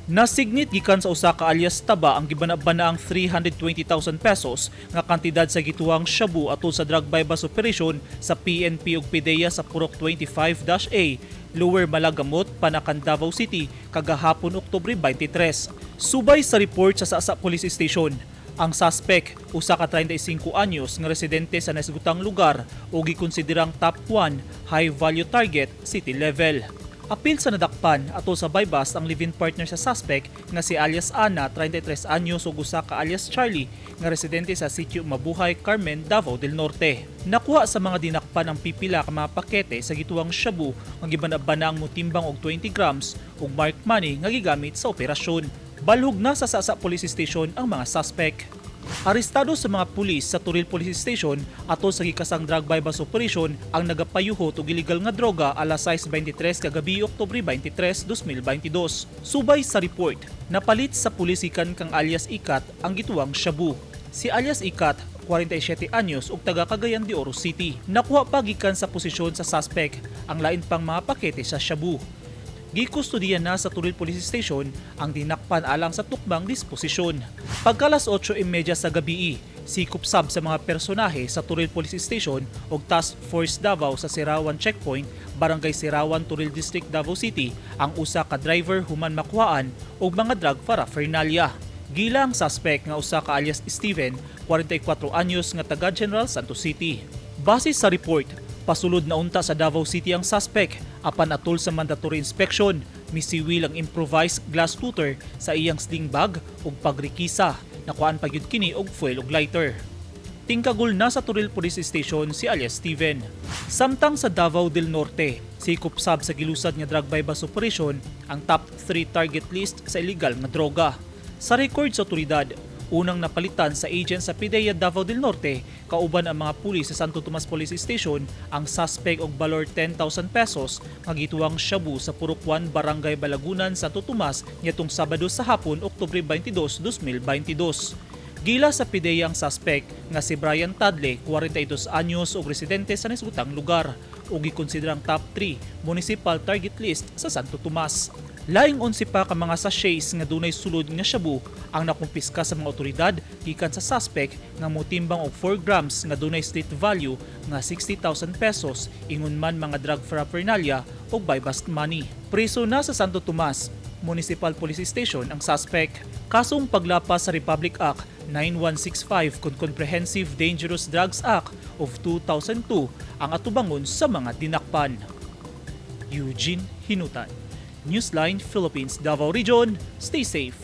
Nasignit gikan sa usa ka alias Taba ang gibanabanaang 320,000 pesos nga kantidad sa gituang shabu atol sa drug bypass operation sa PNP ug PDEA sa Purok 25-A, Lower Malagamot, Panacan, Davao City kagahapon Oktubre 23. Subay sa report sa Sasa Police Station, ang suspect, usa ka 35 anyos nga residente sa nasgutang lugar o gikonsiderang top 1 high value target city level. Apil sa nadakpan atol sa bypass ang live-in partner sa suspect nga si alias Ana, 33 anyos ug usa ka alias Charlie nga residente sa Sitio Mabuhay, Carmen, Davao del Norte. Nakuha sa mga dinakpan ang pipila ka mga pakete sa gituang shabu nga gibanabana ang mutimbang og 20 grams ug marked money nga gigamit sa operasyon. Balhog na sa Sasa Police Station ang mga suspect. Arestado sa mga pulis sa Turil Police Station atol sa gikasang drug bypass operation ang nagapayuhot og illegal nga droga alas 6:23 kagabi Oktubre 23, 2022. Subay sa report, napalit sa pulisikan kang alias Ikat ang gituang shabu. Si alias Ikat, 47 anyos ug taga Cagayan de Oro City. Nakuha pa gikan sa posisyon sa suspect ang lain pang mga pakete sa shabu. Gikustudiyan na sa Turil Police Station ang dinakpan alang sa tukmang disposisyon. Pagkalas 8:30 sa gabi, sikop sab sa mga personahe sa Turil Police Station ug Task Force Davao sa Sirawan Checkpoint, Barangay Sirawan, Turil District, Davao City ang usa ka driver human makuhaan og mga drug paraphernalia. Gilang suspect nga usa ka alias Steven, 44 anyos nga taga General Santos City. Base sa report, pasulod na unta sa Davao City ang suspect apan atol sa mandatory inspection, misiwil ang improvised glass shooter sa iyang sling bag ug pagrikisa. Nakuan pa gyud kini og foil ug lighter. Tingkagul na sa Turil Police Station si alias Steven. Samtang sa Davao del Norte, sikop sab sa gilusad nga drug bypass operation ang top 3 target list sa illegal nga droga. Sa record sa otoridad, unang napalitan sa agent sa PDEA Davao del Norte, kauban ang mga pulis sa Santo Tomas Police Station ang suspect og balor 10,000 pesos nga gituang shabu sa Purok 1, Barangay Balagunan, Santo Tomas nitong Sabado sa hapon, Oktubre 22, 2022. Gila sa PDEA ang suspect nga si Brian Tadle, 42 anyos ug residente sa nasutang lugar ug gikonsiderang top 3 municipal target list sa Santo Tomas. Laing 11 pa ka mga sachets nga dunay sulod nga shabu ang nakumpiska sa mga otoridad gikan sa suspect nga motimbang og 4 grams nga dunay street value nga 60,000 pesos, ingon man mga drug paraphernalia o bypass money. Preso na sa Santo Tomas Municipal Police Station ang suspect. Kasong paglapas sa Republic Act 9165 kung Comprehensive Dangerous Drugs Act of 2002 ang atubangon sa mga dinakpan. Eugene Hinutan, Newsline Philippines, Davao Region. Stay safe.